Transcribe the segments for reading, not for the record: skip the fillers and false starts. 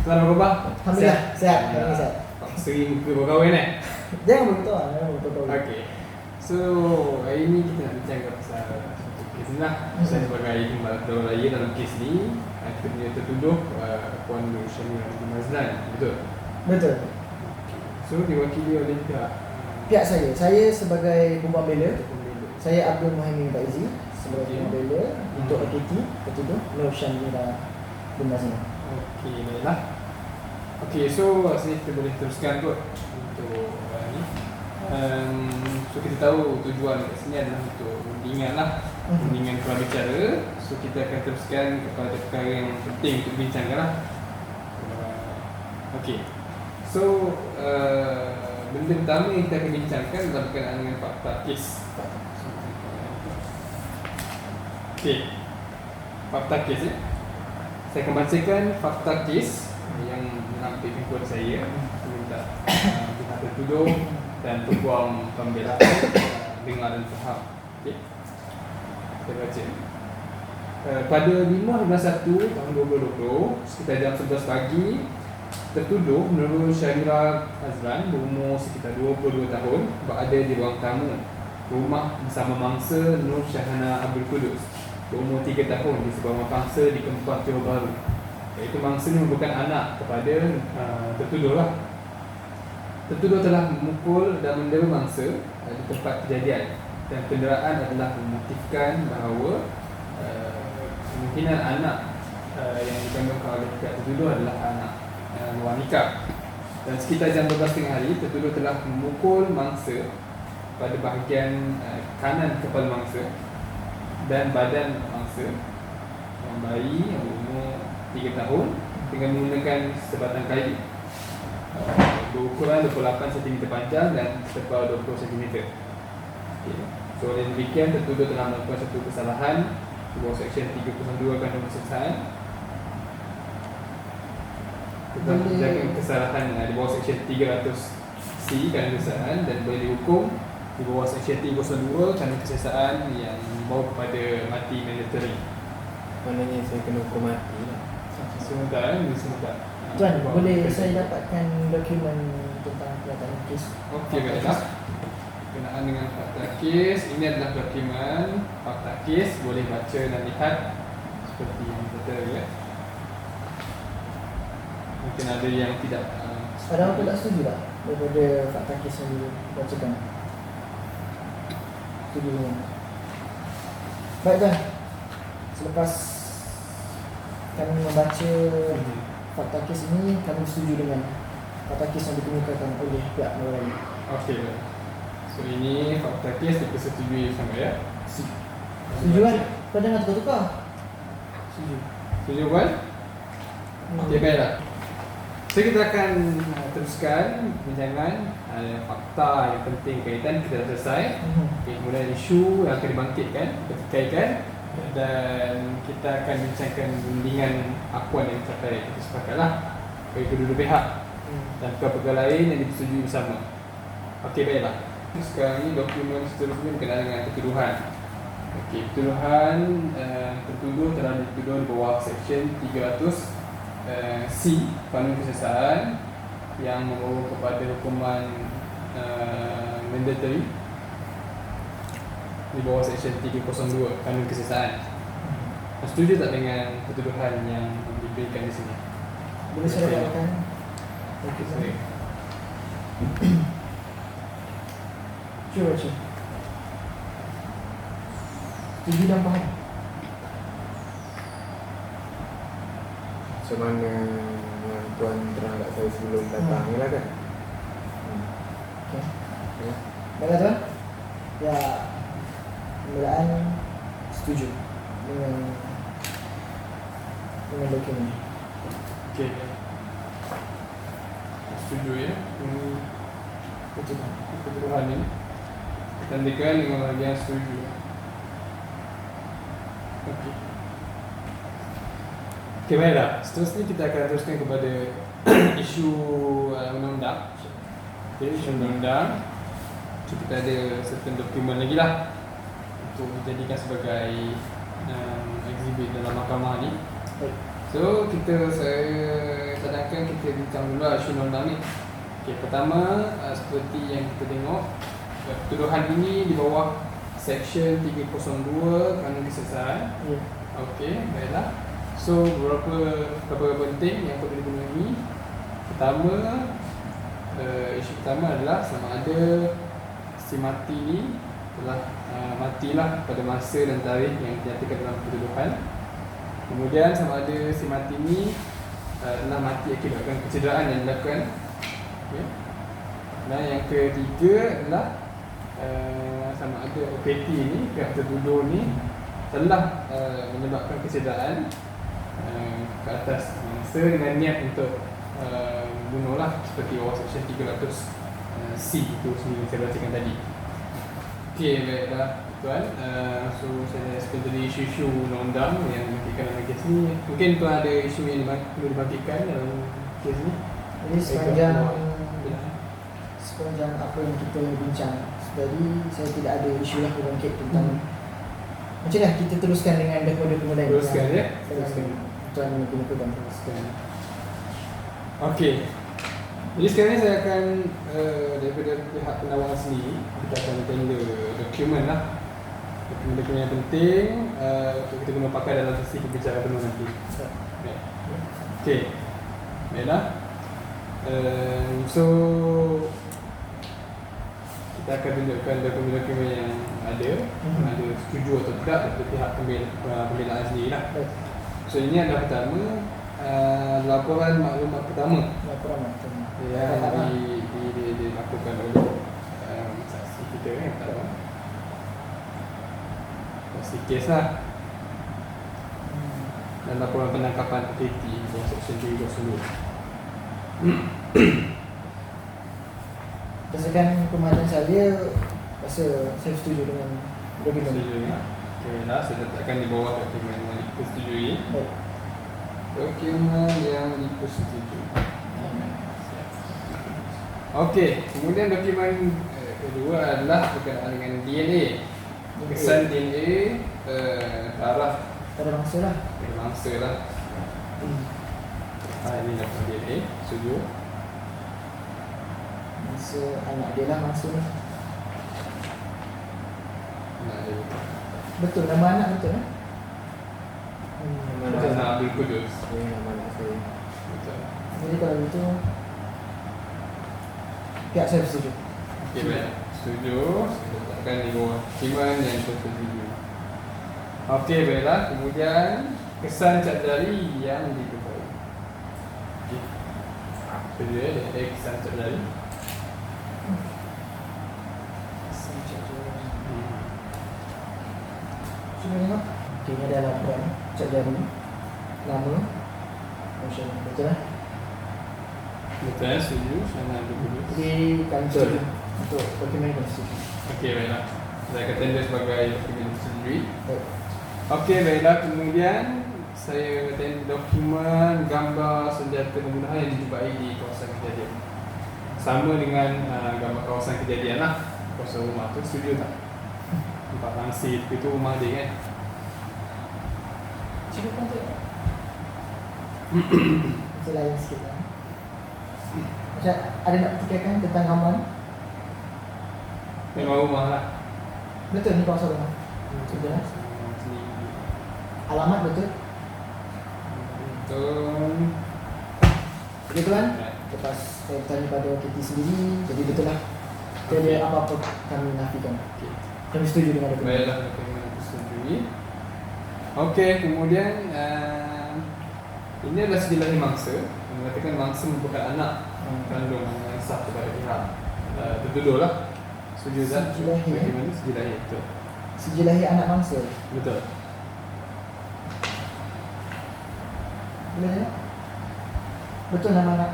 Selamat berubah. Alhamdulillah, sehat. Hari sehat. Seri muka berkawan Jangan begitu lah, jangan begitu. Okay. So, hari ni kita nak bincang pasal satu kes ni lah. Saya sebagai Imbal Kedua Raya dalam kes ni, kita punya tertuduh Puan Nur Syamira binti Mazlan. Betul? Betul. So, diwakili oleh Pihak saya sebagai pembuat bela, saya Abdul Muhaimin Faizi sebagai pembuat bela untuk AKT tertuduh Nur Syamira binti Mazlan. Okey, baiklah. Okey, so rasanya kita boleh teruskan kot untuk ni. So kita tahu tujuan kat sini adalah untuk rundingan lah, rundingan keluar bicara. So kita akan teruskan kepada perkara yang penting untuk dibincangkan lah. Okey, so benda pertama yang kita akan bincangkan adalah berkenaan dengan fakta kes. Okey, fakta kes saya akan bacakan fakta kes yang menampilkan kepada saya. Saya minta pihak tertuduh dan peguam pembelaan dengar dan faham. Okey, saya baca. Pada 5/1 tahun 2020 sekitar jam 11 pagi, tertuduh Nur Syamira Azlan berumur sekitar 22 tahun berada di ruang tamu rumah bersama mangsa Nur Syahana Abdul Qudus berumur 3 tahun di sebuah rumah pangsa di Kempah Johor Bahru. Iaitu mangsa ini merupakan anak kepada tertuduh lah. Tertuduh telah memukul dan mendera mangsa di tempat kejadian, dan kenderaan adalah memotifkan bahawa kemungkinan anak yang dikandungkan oleh pihak tertuduh adalah anak luar nikah. Dan sekitar jam 12.30 hari, tertuduh telah memukul mangsa pada bahagian kanan kepala mangsa dan badan mangsa yang bayi yang berumur 3 tahun dengan menggunakan sebatang kayu berukuran 28 cm panjang dan tebal 20 cm. Okay. So oleh demikian, tertuduh telah melakukan satu kesalahan di bawah Seksyen 302 Kandungan Kesesahan. Telah menjaga kesalahan di bawah Seksyen 300C Kandungan Kesesahan dan boleh dihukum di bawah Seksyen 302 Kandungan Kesesahan yang membawa kepada mati mandatory. Maknanya saya kena hukum mati lah. Sementara ni sementara. Tuan, boleh saya dapatkan dokumen tentang kenyataan kes? Okey, baiklah. Berkenaan dengan fakta kes, ini adalah dokumen fakta kes, boleh baca dan lihat seperti yang kita lihat. Mungkin ada yang tidak Ada orang tak setuju tak daripada fakta kes yang dibacakan? Setuju dengan? Baik tuan, selepas kami membaca fakta kes ini, kami setuju dengan fakta kes yang dikemukakan oleh pihak Nurani. okey. So ini fakta kes dipersetujui sama ya. Setuju kan? Kau jangan tukar-tukar. Setuju. Setuju kan? Okey, baiklah. So kita akan teruskan bincangan fakta yang penting kaitan kita dah selesai. Okay, kemudian isu yang akan dibangkitkan, berkaitan, dan kita akan bincangkan rundingan akuan yang dicapai kita sepakatlah bagi kedua-dua pihak dan perkara lain yang disetujui bersama. Okey, baiklah. Sekarang ni dokumen seterusnya berkenaan dengan ketuduhan. Okey, ketuduhan tertuduh telah dituduh di bawah Seksyen 300C Kandungan Kesesahan yang membawa kepada hukuman mandatory di bawah Seksyen 302 Kandungan Kesesahan. Setuju tak dengan ketuduhan yang diberikan di sini? Boleh saya dapatkan? Okey, sorry. Cuba baca. Setuju dan faham? Macam mana yang tuan terang kat saya sebelum datang ni lah kan. Okey. Ya. Baiklah tuan. Ya, pembelaan setuju dengan dokumen. Okey. Setuju ya. Betul. Ketuduhan ini ditandakan dengan bahagian setuju. Okey. Okey, baiklah. Seterusnya kita akan teruskan kepada isu undang-undang. Okey, isu undang-undang. So, kita ada certain dokumen lagi lah untuk dijadikan sebagai exhibit dalam mahkamah ni. Baik. saya cadangkan kita bincang dulu isu undang-undang ni. Okay, pertama seperti yang kita tengok, tuduhan ini di bawah Section 302 Kanun Kesesaran. Ya. Okey, baiklah. So beberapa penting yang perlu dipenuhi. Pertama, isu pertama adalah sama ada si mati ni telah matilah pada masa dan tarikh yang dinyatakan dalam ketuduhan. Kemudian sama ada si mati ni telah mati akibatkan kecederaan yang dilakukan. Okay. Dan yang ketiga adalah sama ada OPT ni, pihak tertuduh ni telah menyebabkan kecederaan ke atas mangsa dengan niat untuk bunuhlah, seperti bawah Section 300C itu sendiri yang saya bacakan tadi. Okey, baiklah tuan. So saya spend tadi isu-isu undang-undang yang dimakikan dalam kes ni. Mungkin tuan ada isu yang perlu dimakikan dalam kes ni? Jadi sepanjang apa yang kita bincang tadi, saya tidak ada isu lah berbangkit tentang macam mana kita teruskan dengan dokumen-dokumen lain. Teruskan ya. Teruskan. Tuan menggunakan teruskan. Okey. Jadi sekarang ni saya akan daripada pihak penawar sendiri, kita akan tender dokumen lah. Dokumen-dokumen yang penting untuk kita guna pakai dalam sesi pembicaraan penuh nanti. Okey. Baiklah. So kita akan tunjukkan dokumen-dokumen yang ada, ada setuju atau tidak dari pihak pembelaan sendiri lah. So ini adalah pertama, laporan maklumat pertama yang dilakukan oleh saksi kita yang pertama, saksi kes lah, dan laporan penangkapan aktiviti bawah Section 302. Berdasarkan pemandang saya, rasa saya setuju dengan dokumen. Setuju ni. Okey lah, saya letakkan di bawah dokumen yang dipersetujui. Baik. Dokumen yang dipersetujui. Okey, kemudian dokumen kedua adalah berkenaan dengan DNA. Kesan DNA darah Pada mangsa lah. mangsa lah. Ini dapat DNA, setuju. Mangsa anak dia lah mangsa ni. Nak dia Betul, nama anak betul eh? Nama Macam anak nak Abdul Kudus. saya, nama anak saya. Betul. Jadi kalau itu pihak saya setuju. Okey, baik. Setuju. Saya letakkan di bawah dokumen yang tersetuju. Okey, baiklah. Kemudian kesan cap jari yang diketahui. Okey. Setuju ya, dia kesan cap jari. Cuba tengok. Okay, ini adalah laporan cap jari. Nama. Motion. Betul lah. Betul, setuju. Sana Abdul Kudus. Jadi kami setuju untuk dokumen kami setuju. Okey, baiklah. Saya akan tender sebagai dokumen tersetujui. Baik. Okey, baiklah. Kemudian saya tender dokumen gambar senjata pembunuhan yang dijumpai di kawasan kejadian. Sama dengan gambar kawasan kejadian lah. Kawasan rumah tu, setuju tak? Tempat langsir itu rumah dia kan? Cuba pun tengok. Macam lain sikit lah. Macam ada nak fikirkan tentang gambar ni? Memang rumah lah. Betul ni kawasan rumah. Betul lah. Alamat betul. Betul. Okey tuan, lepas saya bertanya pada KT sendiri, jadi betul lah. Tiada apa-apa kami nafikan. Okey. Kami setuju dengan dokumen. Baiklah, dokumen tersetujui. Okey, kemudian ini adalah sejelahi mangsa. Mengatakan mangsa merupakan anak kandung yang sah kepada pihak tertuduh lah. Setuju tak? Sejelahi, eh? Bagaimana sejelahi? Betul. Sejelahi anak mangsa. Betul. Boleh tengok? Betul nama anak.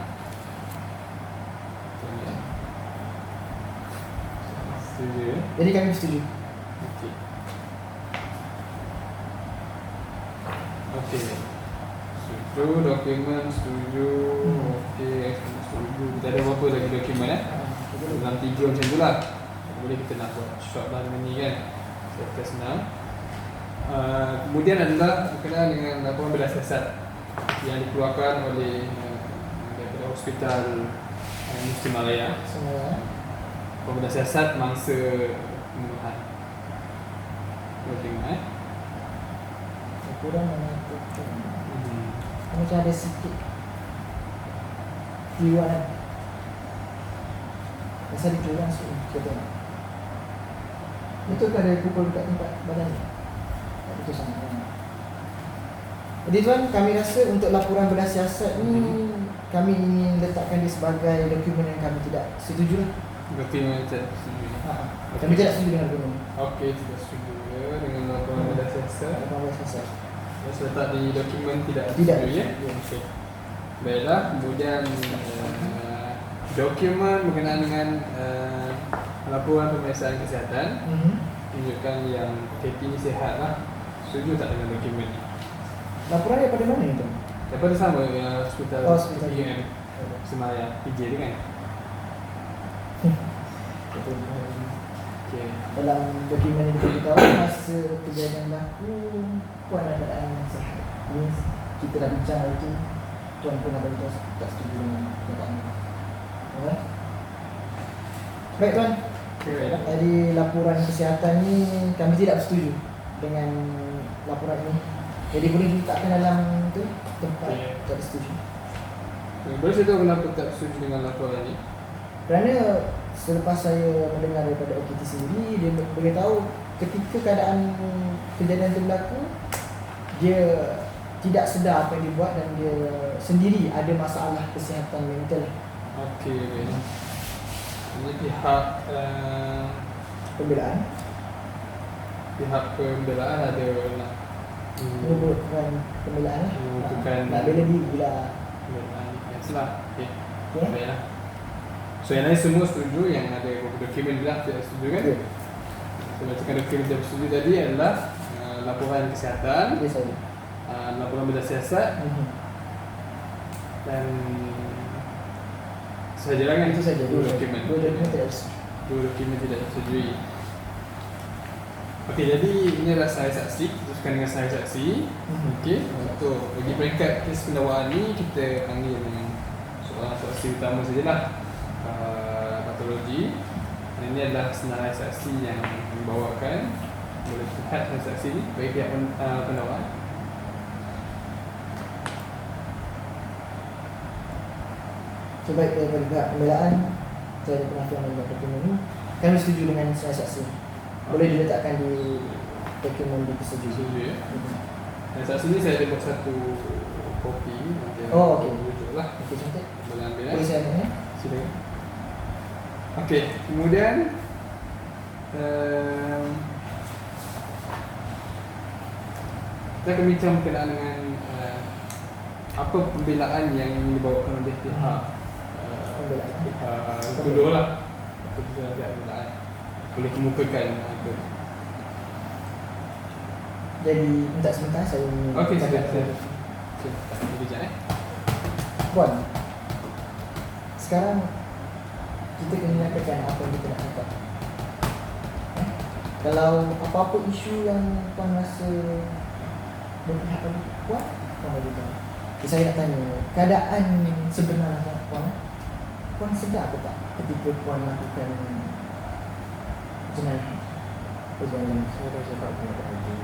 Betul ya. Setuju ya. Jadi kami setuju. Okey. Okey. Setuju, dokumen setuju. Okey, setuju. Kita ada berapa lagi dokumen Dalam 3 macam tu lah. Boleh kita nak buat short lah dengan ni kan. Saya senang. Kemudian adalah berkenaan dengan laporan berdasar yang dikeluarkan oleh daripada Hospital Muslim Malaya. Semua Pemuda siasat mangsa pembunuhan. Boleh tengok kurang mengatakan macam ada sikit keliruan. Masa dia curang kita tengok. Betul ke ada pukul dekat tempat badan ni? Tak betul sangat. Jadi tuan, kami rasa untuk laporan bedah siasat ni kami ingin letakkan dia sebagai dokumen yang kami tidak setuju lah. Dokumen tidak setuju. Kami tidak setuju dengan dokumen Okey, tidak setuju dengan laporan bedah siasat. laporan bedah siasat. Terus letak di dokumen tidak Tidak. setuju ya. Okey. Baiklah, kemudian dokumen berkenaan dengan laporan pemeriksaan kesihatan tunjukkan yang KP ni sihat lah. Setuju tak dengan dokumen ni? Laporan daripada mana itu? Daripada sama hospital Hospital PGM Semaya PJ tu kan? Betul. Okey. Dalam dokumen yang kita beritahu masa kejadian berlaku puan ada keadaan yang sihat. Ini kita dah bincang hari itu. Tuan pun ada beritahu tak setuju dengan perkataan ini. Alright. Baik tuan. Okay. Jadi laporan kesihatan ni kami tidak setuju dengan laporan ini. Jadi boleh diletakkan dalam tu tempat tak setuju. Boleh saya tahu kenapa tak setuju dengan laporan ni? Kerana selepas saya mendengar daripada OKT sendiri, dia beritahu ketika keadaan kejadian itu berlaku, dia tidak sedar apa yang dia buat dan dia sendiri ada masalah kesihatan mental. Okey, baik. Ini pihak Pembelaan pembelaan ada nak menyebutkan pembelaan lah. Menyebutkan- nak bela diri bila pembelaan lah. Okey. ya. Baiklah. So yang lain semua setuju, yang ada dokumen belah tidak setuju kan? Ya. Saya bacakan dokumen tidak setuju tadi adalah laporan kesihatan, Dia saya. laporan bedah siasat dan sahaja kan? Itu saja Dua dokumen. Dua dokumen tidak setuju. Dua dokumen tidak disetujui. Okey, jadi ini adalah sahih saksi. Teruskan dengan sahih saksi. Okey, untuk bagi peringkat kes pendakwaan ni kita panggil dengan soalan saksi utama sajalah, patologi. Dan ini adalah senarai saksi yang dibawakan. Boleh lihat sahih saksi ni bagi pihak pendakwaan. Sebaik daripada pihak pembelaan, saya ada penafian dengan dokumen ini. Kami setuju dengan saya saksi. Boleh diletakkan di dokumen di persetujuan. Setuju ya. Dan saksi ni saya ada buat satu kopi. Nanti Oh, okey. rujuk lah. Okey, cantik. Boleh ambil Boleh saya ambil ya? Silakan. Okey, kemudian kita akan bincang berkenaan dengan apa pembelaan yang dibawakan oleh pihak Pembelaan. kedua lah. Kedua pihak pembelaan boleh kemukakan apa. Jadi minta sebentar saya Okey, cakap silakan. kepada- Kita kejap Puan, sekarang kita kena nyatakan apa yang kita nak cakap. Kalau apa-apa isu yang Puan rasa berpihak pada Puan, Puan bagi tahu. Okay, saya nak tanya, keadaan sebenarnya Puan sedar ke tak ketika Puan lakukan jenayah? Perjalanan. Saya dah cakap dengan tadi.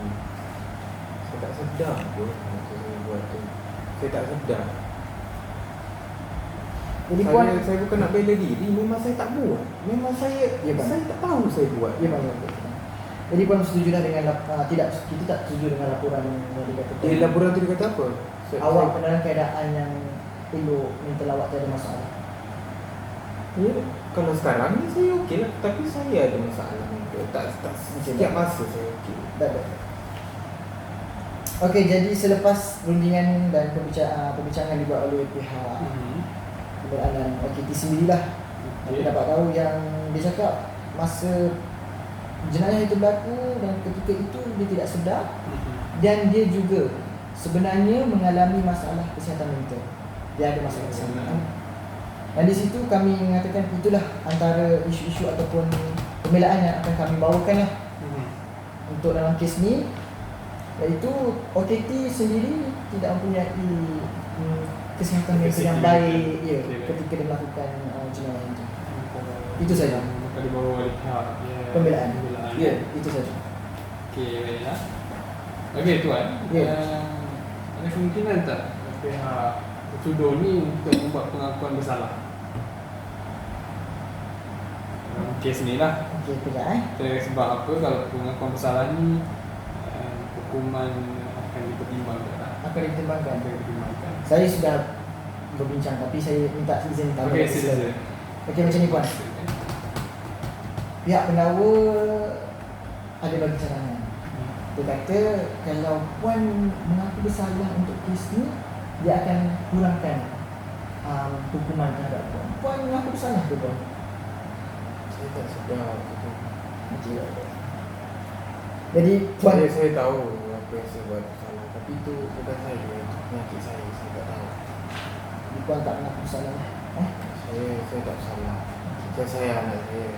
Saya tak sedar pun masa saya buat tu. Saya tak sedar. Jadi Puan, Saya bukan nak bela diri. Memang saya tak buat. Memang saya Ya, bang. saya tak tahu saya buat. ya bang. Jadi Puan setuju dah dengan tidak, kita tak setuju dengan laporan yang dikatakan. Di laporan tu dia kata apa? Awak dalam keadaan yang elok, mental awak tak ada masalah. Ya, kalau sekarang ni saya okey lah. Tapi saya ada masalah mental. Tak setiap masa saya okey. Tak ada. Okey, jadi selepas rundingan dan perbincangan dibuat oleh pihak pembelaan OKT sendirilah, kita dapat tahu yang dia cakap masa jenayah itu berlaku dan ketika itu dia tidak sedar dan dia juga sebenarnya mengalami masalah kesihatan mental. Dia ada masalah kesihatan. Dan di situ kami mengatakan itulah antara isu-isu ataupun pembelaan yang akan kami bawakan lah untuk dalam kes ni. Iaitu OKT sendiri tidak mempunyai kesihatan mental yang baik ya, ketika dia melakukan jenayah itu. Itu saja. Maka dibawa oleh pihak Pembelaan. pembelaan. Ya, itu saja. Okey, baiklah. Okey tuan. Ya. Ada kemungkinan tak pihak bertuduh ni untuk membuat pengakuan bersalah dalam kes ni lah. Okey, kejap Sebab apa kalau pengakuan bersalah ni hukuman akan dipertimbangkan lah. Akan ditimbangkan. Akan dipertimbangkan. Saya sudah berbincang tapi saya minta izin tambah. Okey, sila. Okey, macam ni puan. Pihak pendakwa ada bagi cadangan. Dia kata kalau puan mengaku bersalah untuk kes ni, dia akan kurangkan hukuman terhadap puan. Puan mengaku bersalah ke puan? Saya tak sedar itu. Okey. Jadi puan Saya tahu apa yang saya buat salah, tapi itu bukan saya, itu penyakit saya tak tahu. puan tak mengaku bersalah. Saya tak salah. Saya sayang anak saya.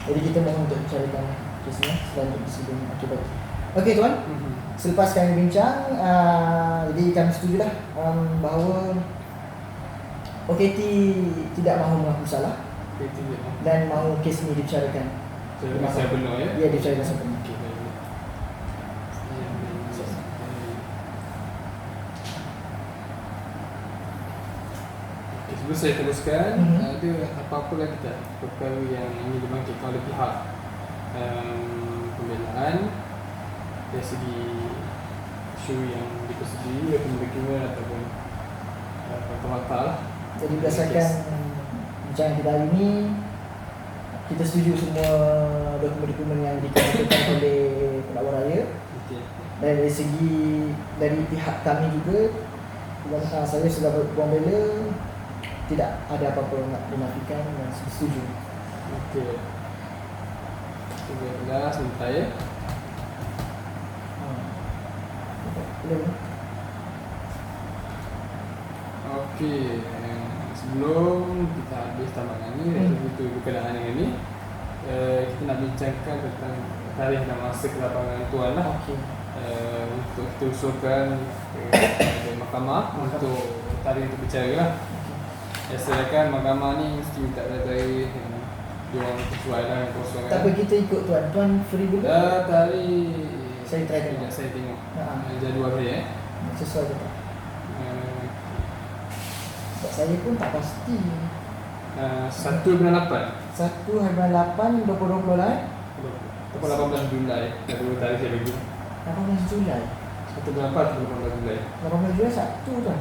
Jadi kita mohon untuk bicarakan kesnya selanjutnya di sidang akibat. Okey tuan, selepas kami bincang, jadi kami setujulah bahawa OKT tidak mahu mengaku salah dan mahu kes ini dibicarakan. Saya benar ya? Ya, dibicarakan sepenuhnya. Okey, baik. Okey, sebelum saya teruskan, ada apa-apa lagi tak perkara yang ingin dibangkitkan oleh pihak pembelaan dari segi isu yang dipersetujui ataupun dokumen ataupun fakta-fakta lah. Jadi berdasarkan bincang kita hari ini, kita setuju semua dokumen-dokumen yang dikemukakan oleh pendakwa raya. Okey. Dan dari segi dari pihak kami juga, saya sebagai pembela tidak ada apa-apa yang nak dinafikan dan setuju. Okey. Dah sebentar ya. Boleh. Okey, sebelum kita habis tamatkan ni, itu berkenaan dengan ni, kita nak bincangkan tentang tarikh dan masa kelapangan tuan lah. Okey. Untuk kita usulkan ke mahkamah untuk tarikh untuk bicara lah. Silakan mahkamah ni mesti minta tarikh yang dia orang sesuai lah yang kosong Tak apa, kita ikut tuan. Tuan free dulu. tarikh Saya try tengok. Saya tengok Ha. jadual dia Sesuai ke tak? Sebab saya pun tak pasti. 1 bulan 8 1 hari 8 2020 lah. ataupun 18 Julai. Ada dua tarikh saya bagi. 18 Julai. 1 bulan 4 ataupun 18 Julai. 18 Julai Sabtu tuan.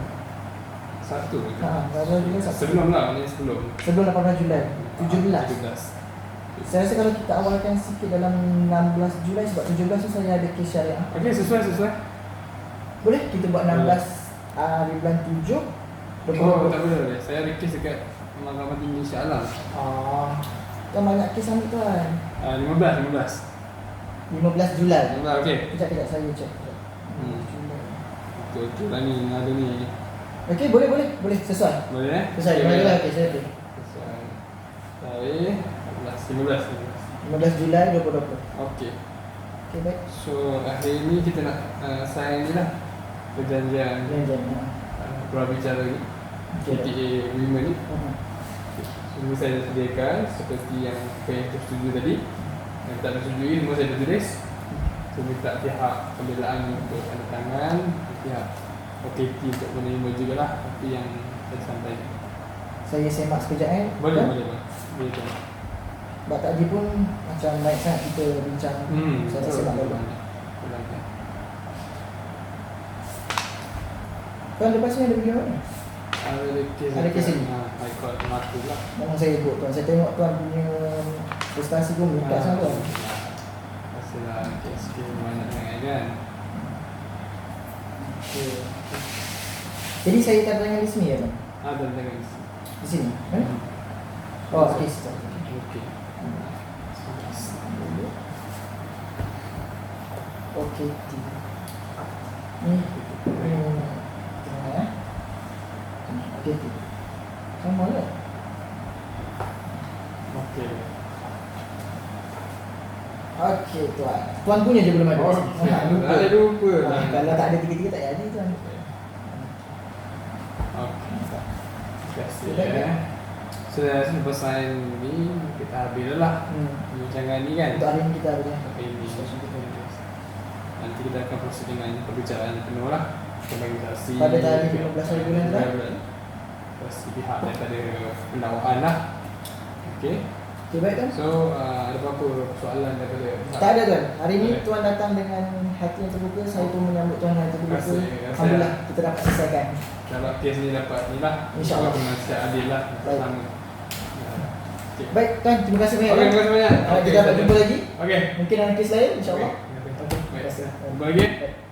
1 je. 18 Julai Sabtu. Sebelum lah, ni sebelum. Sebelum 18 Julai. 17. 17. Saya rasa kalau kita awalkan sikit dalam 16 Julai sebab 17 tu saya ada kes syariah. Okey, sesuai. Boleh kita buat 16 hari bulan 7. Tak boleh. Saya ada kes dekat Mahkamah Tinggi Shah Alam. Kan banyak kes ambil tuan. 15. 15 Julai. Okey. Kejap saya cek. Betul lah ni, ada ni. Okey, boleh sesuai. Boleh Sesuai. Boleh okey, saya okey. Sesuai. Tarikh 15. 15 Julai 2020. Okey. Okey, baik. So hari ni kita nak sign ni lah perjanjian Jangan. prabicara ni, PTA agreement ni. Semua saya dah sediakan seperti yang saya setuju tadi. Yang tak setujui semua saya dah tulis. Saya minta pihak pembelaan untuk tanda tangan, pihak OKT untuk menerima jugalah apa yang saya sampaikan. Saya semak sekejap Boleh. Sebab tadi pun macam baik sangat kita bincang. Saya semak dulu. Tuan lepas ni ada video mana? Ada kes ini? High Court Matu lah. Memang saya ikut tuan. Saya tengok tuan punya prestasi pun meningkat sangat tuan. Pastilah kes banyak sangat kan. Okay. Jadi saya tanda tangan di sini ya tuan? Ada dengan Di sini? Oh, kes. okey. Okey. Ni. Tengok ya. Okey. Sama lah. Okey. Okey tuan. Tuan punya je belum ada. Oh, lupa. ada lupa. Kalau tak ada tiga-tiga tak jadi tuan. Okey. Terima kasih. Baik, baik. So, selepas sign ni kita habis lah perbincangan ni kan. Untuk hari ini kita ada. Hari ini. Nanti kita akan proses dengan perbicaraan penuh lah. Pembagian Pada tarikh 15 hari bulan tu lah. Pasti pihak daripada pendakwaan lah. Okey. Okey baik tuan. So, ada berapa soalan daripada pihak? Tak ada tuan. Hari ini Boleh. tuan datang dengan hati yang terbuka. Saya pun menyambut tuan dengan hati terbuka. Terima kasih. Alhamdulillah kita dapat selesaikan. Kalau kes ni dapat ni lah. InsyaAllah. Dengan secara adil lah. Baik. Sama. Okay. Baik tuan, terima kasih banyak. Okey, tuan. terima kasih banyak. Kita dapat jumpa lagi. Okey. Mungkin dalam kes lain insya-Allah. Okey. Okey, terima kasih. Jumpa lagi. Baik.